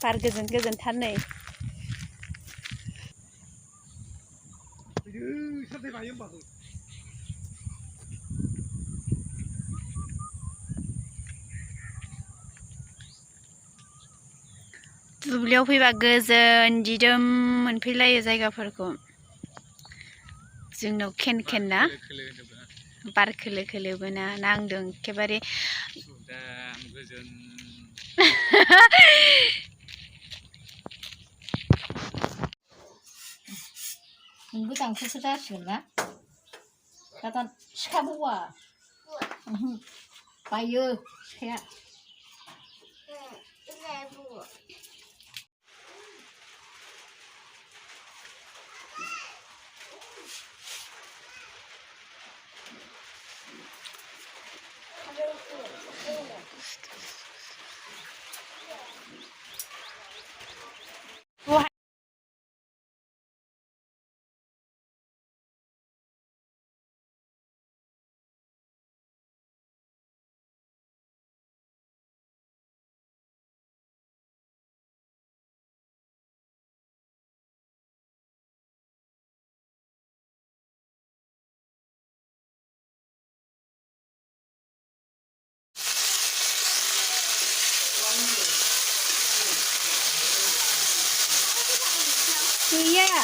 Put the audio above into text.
बार गोजोन गोजोनथार नै दुब्लियाव फैबा गोजोन दिदोम मोनफैलायो जायगाफोरखौ जोंनाव खेन खेन ना बार खोलो खोलोबो ना नांदों एखेबारे नोंबो दांखोसो जासिगोन ना दा सिखा बौवा बायो सिखाया गैया